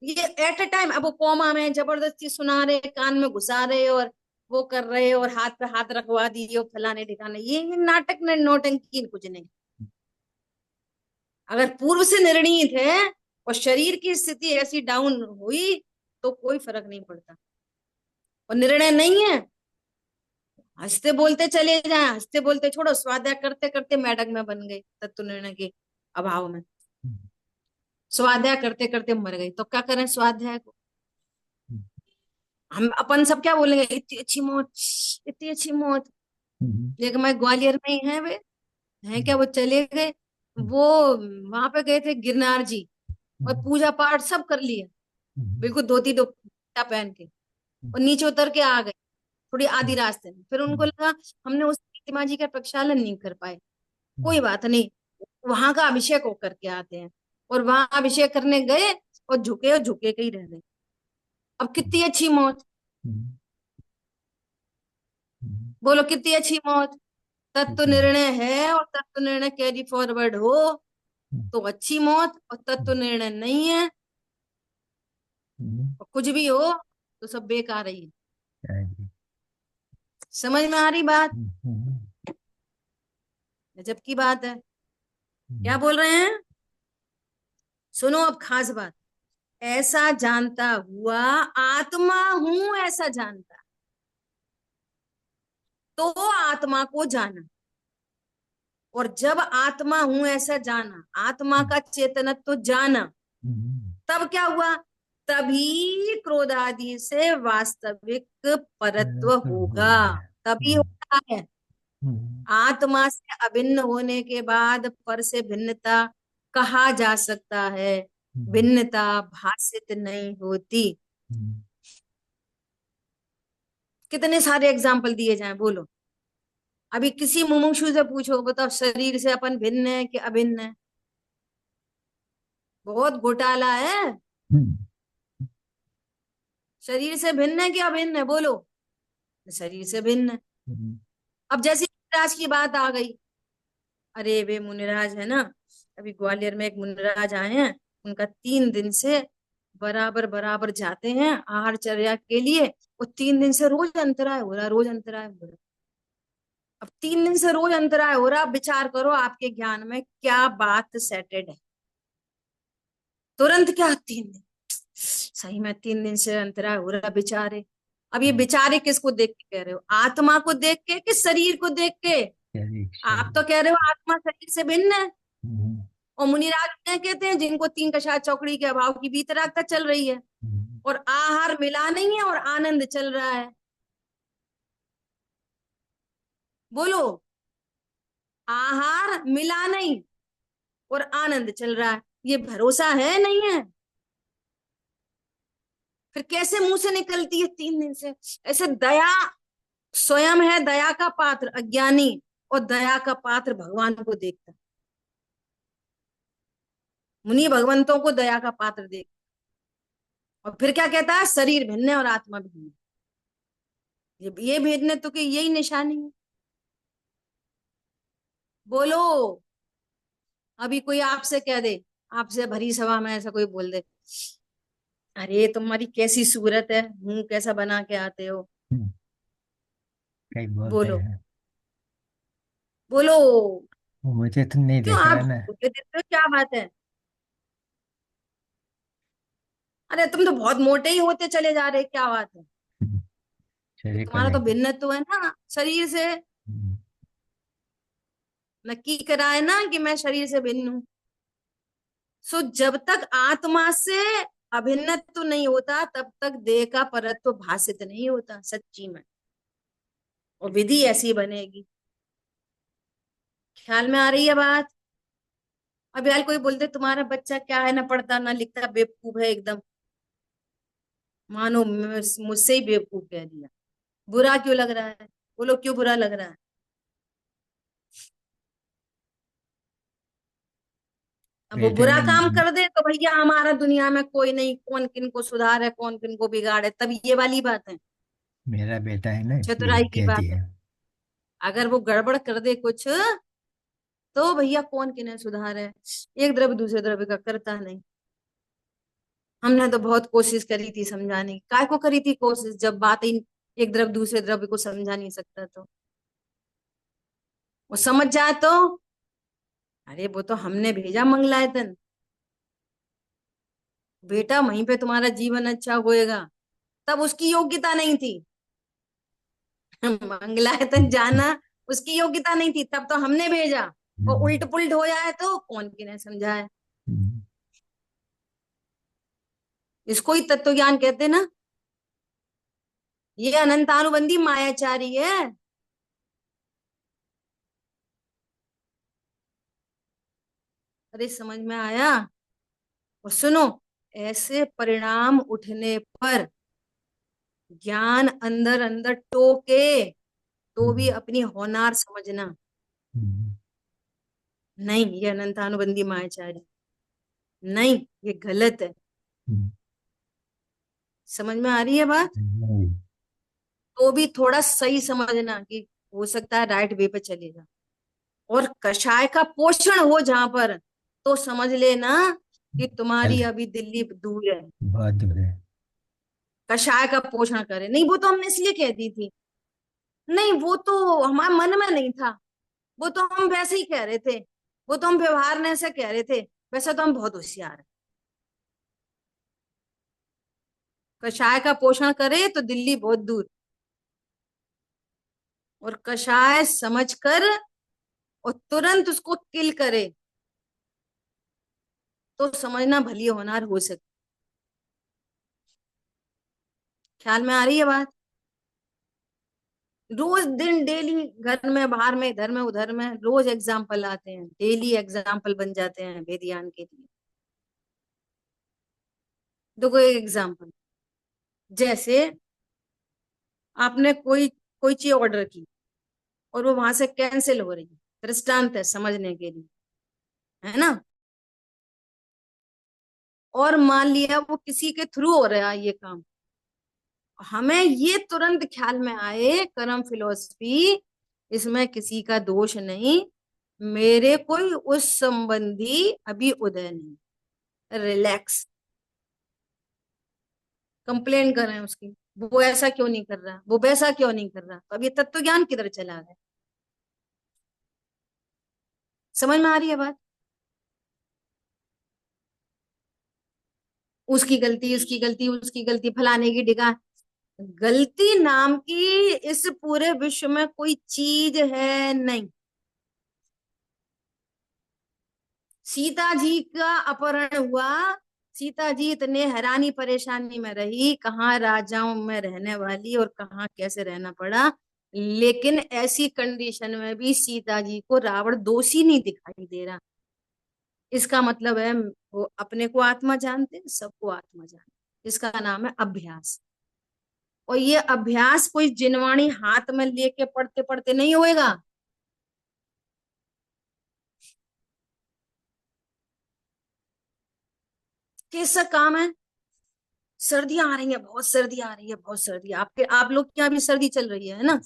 Speaker 1: ये एट अ टाइम, अब वो कोमा में जबरदस्ती सुना रहे, कान में घुसा रहे और वो कर रहे और हाथ पे हाथ रखवा दिए और फलाने ठिकाने, ये नाटक ने नौटंकी कुछ नहीं। अगर पूर्व से निर्णीत है और शरीर की स्थिति ऐसी डाउन हुई तो कोई फर्क नहीं पड़ता। और निर्णय नहीं है, हंसते बोलते चले जाए, हंसते बोलते छोड़ो, स्वाध्याय करते करते मेढक में बन गए तत्व निर्णय के अभाव में। स्वाध्याय करते करते मर गई तो क्या करें स्वाध्याय को? हम अपन सब क्या बोलेंगे, इतनी अच्छी मौत, इतनी अच्छी मौत। लेकिन मैं ग्वालियर में ही है वे, हैं क्या, वो चले गए, वो वहां पे गए थे गिरनार जी और पूजा पाठ सब कर लिया, बिल्कुल धोती दुपट्टा पहन के, और नीचे उतर के आ गए थोड़ी आधी रास्ते में। फिर उनको लगा हमने उस प्रतिमा जी का प्रक्षालन नहीं कर पाए, कोई बात नहीं, वहां का अभिषेक हो करके आते हैं। और वहां अभिषेक करने गए और झुके के ही रह गए। अब कितनी अच्छी मौत, बोलो कितनी अच्छी मौत। तत्व निर्णय है और तत्व निर्णय कैरी फॉरवर्ड हो तो अच्छी मौत, और तत्व निर्णय नहीं है और कुछ भी हो तो सब बेकार ही है।
Speaker 3: हाँ जी।
Speaker 1: समझ में आ रही बात?
Speaker 3: हम्म,
Speaker 1: गजब की बात है। क्या बोल रहे हैं? सुनो अब खास बात। ऐसा जानता हुआ आत्मा हूं ऐसा जानता, तो आत्मा को जाना। और जब आत्मा हूं ऐसा जाना, आत्मा का चेतनत्व जाना,
Speaker 3: हम्म,
Speaker 1: तब क्या हुआ? तभी क्रोध आदि से वास्तविक परत्व
Speaker 3: तो हो
Speaker 1: होगा।
Speaker 3: गया।
Speaker 1: तभी होता है।
Speaker 3: हम्म,
Speaker 1: आत्मा से अभिन्न होने के बाद पर से भिन्नता कहा जा सकता है,
Speaker 3: हम्म,
Speaker 1: भिन्नता भाषित नहीं होती।
Speaker 3: हम्म,
Speaker 1: कितने सारे एग्जाम्पल दिए जाएं, बोलो। अभी किसी मुमुक्षु से पूछो, बताओ शरीर से अपन भिन्न है कि अभिन्न है? बहुत घोटाला है।
Speaker 3: हम्म,
Speaker 1: शरीर से भिन्न है कि अभिन्न है, बोलो। शरीर से भिन्न है।
Speaker 3: हम्म,
Speaker 1: अब जैसे मुनिराज की बात आ गई, अरे वे मुनिराज है ना, अभी ग्वालियर में एक मुनिराज आए हैं, उनका 3 दिन से बराबर बराबर जाते हैं आहारचर्या के लिए, और 3 दिन से रोज अंतराय हो रहा, रोज अंतराय हो रहा। अब 3 दिन से रोज अंतराय हो रहा, अब विचार करो आपके ज्ञान में क्या बात सेटेड है। तुरंत क्या 3 दिन? सही में 3 दिन से अंतराय हो रहा बेचारे। अब ये बेचारे किसको देख के कह रहे हो? आत्मा को देख के कि शरीर को देख के?
Speaker 3: शरीर
Speaker 1: आप तो
Speaker 3: शरीर।
Speaker 1: कह रहे हो आत्मा शरीर से भिन्न है।
Speaker 3: हम्म,
Speaker 1: और मुनिराज क्या कहते हैं? जिनको 3 कषाय चौकड़ी के अभाव की वीतरागता चल रही है,
Speaker 3: हम्म,
Speaker 1: और आहार मिला नहीं है और आनंद चल रहा है। बोलो। आहार मिला नहीं और आनंद चल रहा है, ये भरोसा है नहीं है? फिर कैसे मुंह से निकलती है 3 दिन से? ऐसे दया स्वयं है दया का पात्र अज्ञानी, और दया का पात्र भगवान को देखता। मुनि भगवंतों को दया का पात्र देख, और फिर क्या कहता है? शरीर भिन्न है और आत्मा भिन्न है। ये भेदने तो कि यही निशानी है। बोलो। अभी कोई आपसे कह दे, आपसे भरी सभा में ऐसा कोई बोल दे, अरे तुम्हारी कैसी सूरत है, मुंह कैसा बना के आते हो।
Speaker 3: हम्म, कई बोलते
Speaker 1: बोलो।
Speaker 3: हैं।
Speaker 1: बोलो।
Speaker 3: वो मुझे तो नहीं
Speaker 1: क्यों
Speaker 3: देखा
Speaker 1: आप
Speaker 3: है ना।
Speaker 1: बोलते देते हो? क्या बात है? अरे तुम तो बहुत मोटे ही होते चले जा रहे, क्या बात है?
Speaker 3: हम्म, शरीर को
Speaker 1: तुम्हारा तो
Speaker 3: लेकर।
Speaker 1: भिन्नत्व तो है ना शरीर से।
Speaker 3: हम्म,
Speaker 1: नक्की करा है ना कि मैं शरीर से भिन्न हूं। सो जब तक आत्मा से अभिन्नत्व तो नहीं होता, तब तक देह का परत्व भाषित नहीं होता सच्ची में। और विधि ऐसी बनेगी। ख्याल में आ रही है बात? अब यार कोई बोलते तुम्हारा बच्चा क्या है, ना पढ़ता ना लिखता, बेवकूफ है एकदम, मानो मुझसे ही बेवकूफ कह दिया। बुरा क्यों लग रहा है? बोलो क्यों बुरा लग रहा है? अब वो
Speaker 3: बेटे
Speaker 1: बुरा
Speaker 3: ने
Speaker 1: काम कर दे तो भैया हमारा दुनिया में कोई नहीं, कौन किन को सुधार है, कौन किन को बिगाड़ है, तब ये वाली बात है।
Speaker 3: मेरा बेटा है ना इसलिए
Speaker 1: चतुराई की
Speaker 3: कह
Speaker 1: बात है।
Speaker 3: दिया।
Speaker 1: अगर वो गड़बड़ कर दे कुछ, तो भैया कौन किन्हें सुधार है? एक द्रव्य दूसरे द्रव्य का करता नहीं। हमने तो बहुत कोशिश करी थी समझाने की। काय को करी थी कोशिश, जब बात ही एक द्रव्य दूसरे द्रव्य को समझा नहीं सकता तो? वो समझ जाए तो? अरे वो तो हमने भेजा मंगलायतन, बेटा वहीं पे तुम्हारा जीवन अच्छा होएगा। तब उसकी योग्यता नहीं थी। मंगलायतन जाना उसकी योग्यता नहीं थी, तब तो हमने भेजा। और
Speaker 3: हम्म,
Speaker 1: उल्ट पुल्ट हो जाए तो कौन किन्हें समझाए?
Speaker 3: हम्म,
Speaker 1: इसको ही तत्व ज्ञान कहते ना। ये अनंतानुबंधी मायाचारी है। अरे समझ में आया? और सुनो, ऐसे परिणाम उठने पर ज्ञान अंदर अंदर टोके तो भी
Speaker 3: हम्म,
Speaker 1: अपनी होनार समझना,
Speaker 3: हम्म,
Speaker 1: नहीं ये अनंतानुबंधी मायाचारी, नहीं ये गलत है।
Speaker 3: हम्म,
Speaker 1: समझ में आ रही है बात?
Speaker 3: हम्म,
Speaker 1: तो भी थोड़ा सही समझना कि हो सकता है राइट वे पे चलेगा। और कषाय का पोषण हो जहां पर, तो समझ लेना कि
Speaker 3: चल
Speaker 1: तुम्हारी अभी दिल्ली दूर है।
Speaker 3: बहुत दूर है।
Speaker 1: कषाय का पोषण करे, नहीं वो तो हमने इसलिए कह दी थी, नहीं वो तो हमारे मन में नहीं था, वो तो हम वैसे ही कह रहे थे, वो तो हम व्यवहार में ऐसे कह रहे थे, वैसे तो हम बहुत होशियार है। कषाय का पोषण करे तो दिल्ली बहुत दूर, और कषाय समझकर और तुरंत उसको किल करे तो समझना भली होनार हो सकती। ख्याल में आ रही है बात? रोज दिन डेली घर में बाहर में इधर में उधर में रोज एग्जाम्पल आते हैं, डेली एग्जाम्पल बन जाते हैं वेदियान के लिए। देखो एक एग्जाम्पल, जैसे आपने कोई कोई चीज ऑर्डर की और वो वहां से कैंसिल हो रही है, दृष्टांत है समझने के लिए, है ना। और मान लिया वो किसी के थ्रू हो रहा है ये काम, हमें ये तुरंत ख्याल में आए कर्म फिलोसफी, इसमें किसी का दोष नहीं, मेरे कोई उस संबंधी अभी उदय नहीं, रिलैक्स। कंप्लेन कर रहे हैं उसकी, वो ऐसा क्यों नहीं कर रहा, वो वैसा क्यों नहीं कर रहा, तो अब ये तत्व ज्ञान किधर चला गया? समझ में आ रही है बात? उसकी गलती, उसकी गलती, उसकी गलती, फलाने की डिगा, गलती नाम की इस पूरे विश्व में कोई चीज है नहीं। सीता जी का अपहरण हुआ, सीता जी इतने हैरानी परेशानी में रही, कहाँ राजाओं में रहने वाली और कहाँ कैसे रहना पड़ा, लेकिन ऐसी कंडीशन में भी सीता जी को रावण दोषी नहीं दिखाई दे रहा। इसका मतलब है वो अपने को आत्मा जानते, सबको आत्मा जानते, इसका नाम है अभ्यास। और ये अभ्यास कोई जिनवाणी हाथ में लेके पढ़ते पढ़ते नहीं होएगा। कैसा काम है? सर्दियां आ रही है, बहुत सर्दी आ रही है, बहुत सर्दी, आपके आप लोग के यहाँ भी सर्दी चल रही है ना।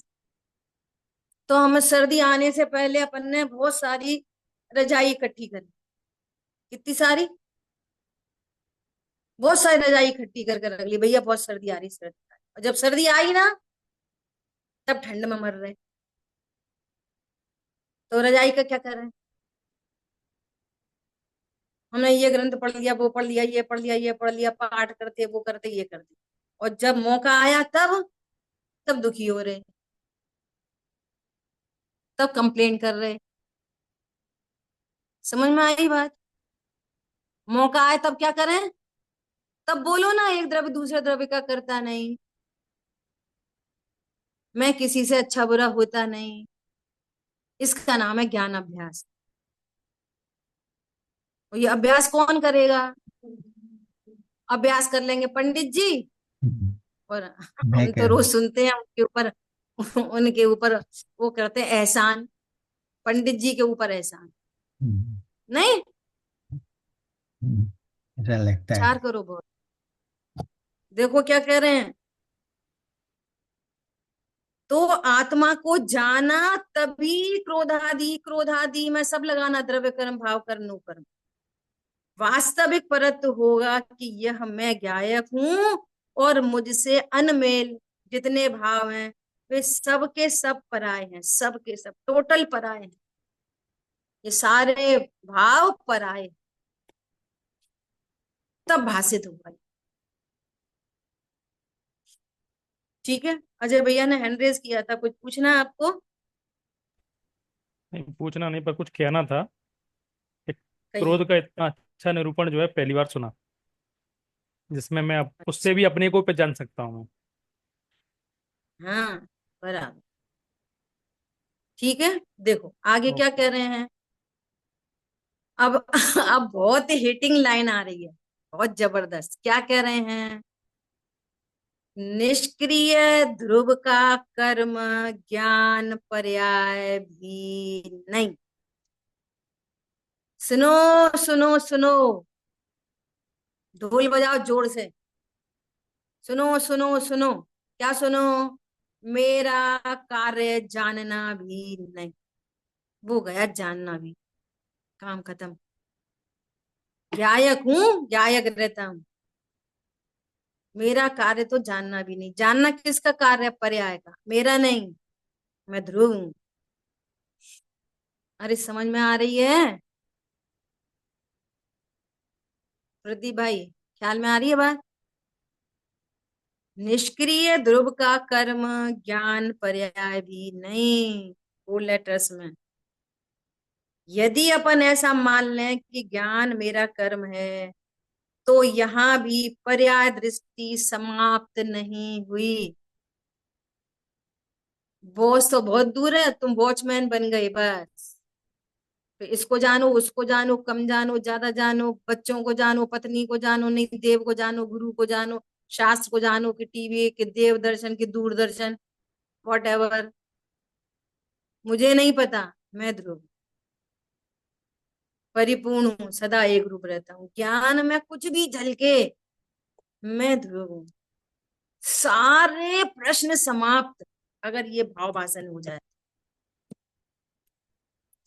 Speaker 1: तो हमें सर्दी आने से पहले अपन ने बहुत सारी रजाई इकट्ठी करी। कितनी सारी? बहुत सारी रजाई इकट्ठी करके रख ली, भैया बहुत सर्दी आ रही, सर्दी आ रही। और जब सर्दी आई ना, तब ठंड में मर रहे। तो रजाई का क्या कर रहे हैं? हमने ये ग्रंथ पढ़ लिया, वो पढ़ लिया, ये पढ़ लिया, ये पढ़ लिया, पाठ करते, वो करते, ये करते, और जब मौका आया तब दुखी हो रहे, तब कंप्लेन कर रहे। समझ में आई बात? मौका आए तब क्या करें? तब बोलो ना, एक द्रव्य दूसरे द्रव्य का करता नहीं, मैं किसी से अच्छा बुरा होता नहीं, इसका नाम है ज्ञान अभ्यास। और ये अभ्यास कौन करेगा? अभ्यास कर लेंगे पंडित जी,
Speaker 3: हम्म,
Speaker 1: और
Speaker 3: मैं
Speaker 1: हम तो
Speaker 3: कह रहा
Speaker 1: रोज
Speaker 3: हूँ।
Speaker 1: सुनते हैं उनके ऊपर, उनके ऊपर वो करते हैं एहसान, पंडित जी के ऊपर एहसान।
Speaker 3: हम्म,
Speaker 1: नहीं,
Speaker 3: ऐसा लगता
Speaker 1: विचार
Speaker 3: है।
Speaker 1: करो बहुत। देखो क्या कह रहे हैं, तो आत्मा को जाना तभी क्रोधादि, क्रोधादि में सब लगाना, द्रव्य कर्म भाव कर्म कर्म, वास्तविक परत्व होगा कि यह मैं ज्ञायक हूं और मुझसे अनमेल जितने भाव हैं वे सब के सब पराये हैं, सब के सब टोटल पराये हैं, ये सारे भाव पराये, तब भाषित होगा। ठीक है, अजय भैया ने हैंड रेज किया था, कुछ पूछना है आपको?
Speaker 5: नहीं, पूछना नहीं, पर कुछ कहना था। एक
Speaker 1: कहिए।
Speaker 5: क्रोध का इतना अच्छा निरूपण जो है पहली बार सुना, जिसमें मैं उससे भी अपने को पहचान सकता हूँ।
Speaker 1: हाँ, बराबर। ठीक है, देखो आगे क्या
Speaker 5: ओके।
Speaker 1: कह रहे हैं अब। अब बहुत हिटिंग लाइन आ रही है, बहुत जबरदस्त। क्या कह रहे हैं? निष्क्रिय ध्रुव का कर्म ज्ञान पर्याय भी नहीं। सुनो, सुनो, सुनो, ढोल बजाओ जोर से। सुनो, सुनो, सुनो, क्या सुनो? मेरा कार्य जानना भी नहीं, वो गया जानना भी, काम खत्म। गायक हूं, गायक रहता हूं, मेरा कार्य तो जानना भी नहीं। जानना किसका कार्य है? पर्याय का, मेरा नहीं। मैं ध्रुव हूं। अरे समझ में आ रही है प्रदीप भाई? ख्याल में आ रही है बात? निष्क्रिय ध्रुव का कर्म ज्ञान पर्याय भी नहीं। 4 लेटर्स में। यदि अपन ऐसा मान लें कि ज्ञान मेरा कर्म है, तो यहाँ भी पर्याय दृष्टि समाप्त नहीं हुई। बॉस तो बहुत दूर है, तुम वॉचमैन बन गए बस। तो इसको जानो, उसको जानो, कम जानो, ज्यादा जानो, बच्चों को जानो, पत्नी को जानो, नहीं देव को जानो, गुरु को जानो, शास्त्र को जानो, कि टीवी, कि देव दर्शन, कि दूरदर्शन, वॉट एवर, मुझे नहीं पता। मैं ध्रुव परिपूर्ण हूँ, सदा एक रूप रहता हूँ। ज्ञान में कुछ भी झलके, मैं ध्रुव हूँ। सारे प्रश्न समाप्त अगर ये भाव भाषण हो जाए।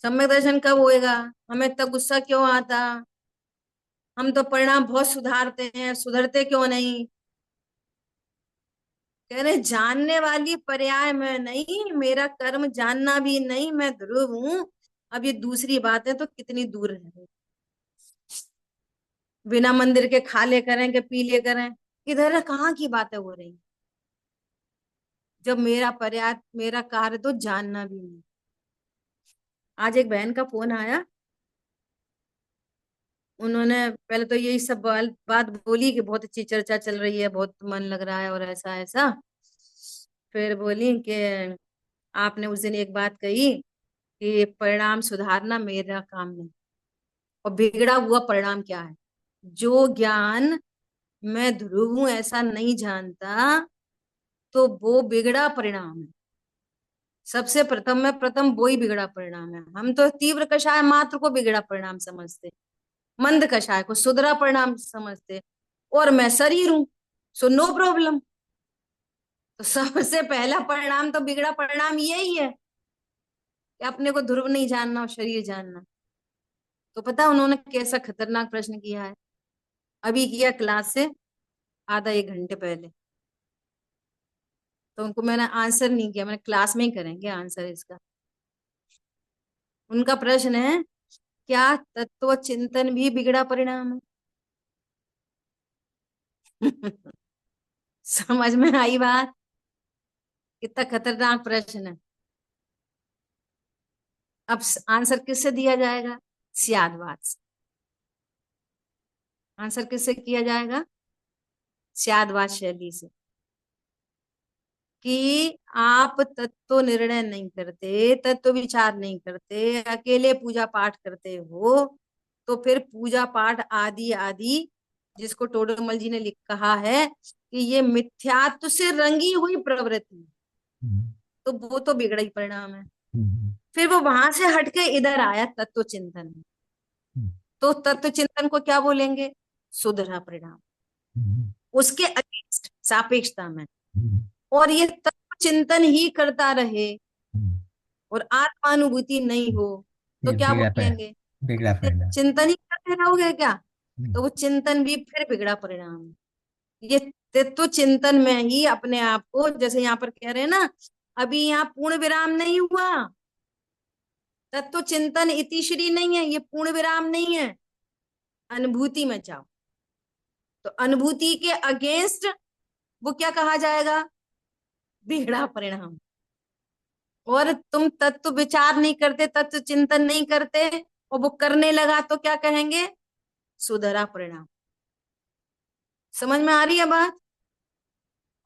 Speaker 1: सम्यक दर्शन कब होएगा? हमें इतना गुस्सा क्यों आता? हम तो परिणाम बहुत सुधारते हैं, सुधरते क्यों नहीं? कह रहे जानने वाली पर्याय में नहीं, मेरा कर्म जानना भी नहीं, मैं ध्रुव हूं। अब ये दूसरी बात है तो कितनी दूर है। बिना मंदिर के खाले करें कि पीले करें, किधर है, कहाँ की बातें हो रही? जब मेरा पर्याय, मेरा कार्य तो जानना भी नहीं। आज एक बहन का फोन आया, उन्होंने पहले तो यही सब बात बोली कि बहुत अच्छी चर्चा चल रही है, बहुत मन लग रहा है और ऐसा ऐसा। फिर बोली कि आपने उस दिन एक बात कही कि परिणाम सुधारना मेरा काम नहीं। और बिगड़ा हुआ परिणाम क्या है? जो ज्ञान मैं ध्रुव हूं ऐसा नहीं जानता, तो वो बिगड़ा परिणाम है। सबसे प्रथम में प्रथम वो ही बिगड़ा परिणाम है। हम तो तीव्र कषाय मात्र को बिगड़ा परिणाम समझते, मंद कषाय को सुधरा परिणाम समझते। और मैं शरीर हूं, सो नो प्रॉब्लम। तो सबसे पहला परिणाम तो बिगड़ा परिणाम यही है कि अपने को ध्रुव नहीं जानना और शरीर जानना। तो पता उन्होंने कैसा खतरनाक प्रश्न किया है? अभी किया क्लास से आधा 1 घंटे पहले। तो उनको मैंने आंसर नहीं किया, मैंने क्लास में ही करेंगे आंसर इसका। उनका प्रश्न है, क्या तत्व चिंतन भी बिगड़ा परिणाम है? समझ में आई बात? कितना खतरनाक प्रश्न है। अब आंसर किससे दिया जाएगा? स्यादवाद से। आंसर किससे किया जाएगा? स्यादवाद शैली से। कि आप तत्व निर्णय नहीं करते, तत्व विचार नहीं करते, अकेले पूजा पाठ करते हो, तो फिर पूजा पाठ आदि आदि, जिसको टोडरमल जी ने कहा है कि ये मिथ्यात्व से रंगी हुई प्रवृत्ति, तो वो तो बिगड़ा ही परिणाम है। फिर वो वहां से हटके इधर आया तत्व चिंतन में, तो तत्व चिंतन को क्या बोलेंगे? सुधरा परिणाम, उसके अगेंस्ट, सापेक्षता में। और ये तत्व चिंतन ही करता रहे और आत्मानुभूति नहीं हो, तो
Speaker 3: ये
Speaker 1: क्या बोलेंगे?
Speaker 3: बिगड़ा परिणाम।
Speaker 1: चिंतन ही करते रहोगे क्या? तो वो चिंतन भी फिर बिगड़ा परिणाम है। ये तत्व चिंतन में ही अपने आप को, जैसे यहाँ पर कह रहे हैं ना, अभी यहाँ पूर्ण विराम नहीं हुआ, तत्व चिंतन इतिश्री नहीं है, ये पूर्ण विराम नहीं है। अनुभूति में जाओ, तो अनुभूति के अगेंस्ट वो क्या कहा जाएगा? बिगड़ा परिणाम। और तुम तत्व विचार नहीं करते, तत्व चिंतन नहीं करते, और वो करने लगा तो क्या कहेंगे? सुधरा परिणाम। समझ में आ रही है बात?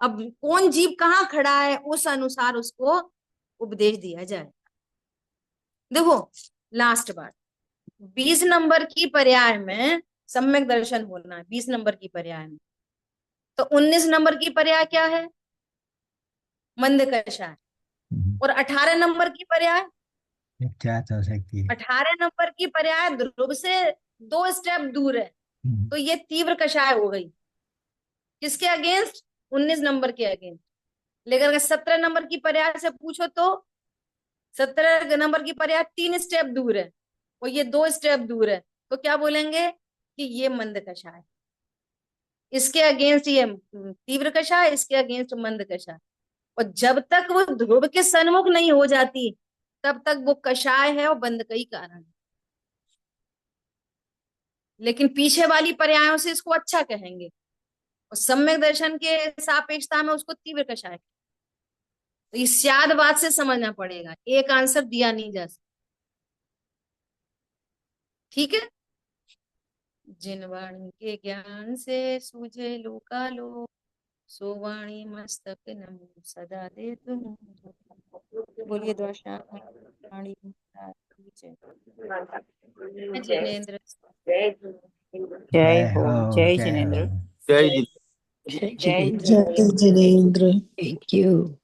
Speaker 1: अब कौन जीव कहाँ खड़ा है, उस अनुसार उसको उपदेश दिया जाए। देखो लास्ट बात, 20 नंबर की पर्याय में सम्यक दर्शन होना है, 20 नंबर की पर्याय में। तो 19 नंबर की पर्याय क्या है? मंद कषाय। और 18 नंबर की पर्याय,
Speaker 3: मिथ्यात्व हो सकती है।
Speaker 1: 18 नंबर की पर्याय ध्रुव से 2 स्टेप दूर है, तो ये तीव्र कषाय हो गई। किसके अगेंस्ट? 19 नंबर के अगेंस्ट। लेकिन अगर 17 नंबर की पर्याय से पूछो तो 17 नंबर की पर्याय 3 स्टेप दूर है और ये 2 स्टेप दूर है, तो क्या बोलेंगे? कि ये मंद कषाय। इसके अगेंस्ट ये तीव्र कषाय, इसके अगेंस्ट मंद कषाय। और जब तक वो ध्रुव के सन्मुख नहीं हो जाती तब तक वो कषाय है और बंध का ही कारण है। लेकिन पीछे वाली पर्यायों से इसको अच्छा कहेंगे और सम्यक दर्शन के सापेक्षता में उसको तीव्र कषाय। तो इस स्याद बात से समझना पड़ेगा, एक आंसर दिया नहीं जा सकता। ठीक है। जिन वाणी के ज्ञान से सूझे लोकालो, सो वाणी मस्तक नमो सदा दे तुम। बोलिए द्वाशाणी जिनेन्द्र।
Speaker 4: जय
Speaker 3: जय
Speaker 4: हो,
Speaker 3: हो
Speaker 4: जय
Speaker 3: जय
Speaker 4: जिनेन्द्र।
Speaker 3: हो।
Speaker 2: जय जी।
Speaker 4: जय
Speaker 6: जय जिनेन्द्र।
Speaker 4: Thank you.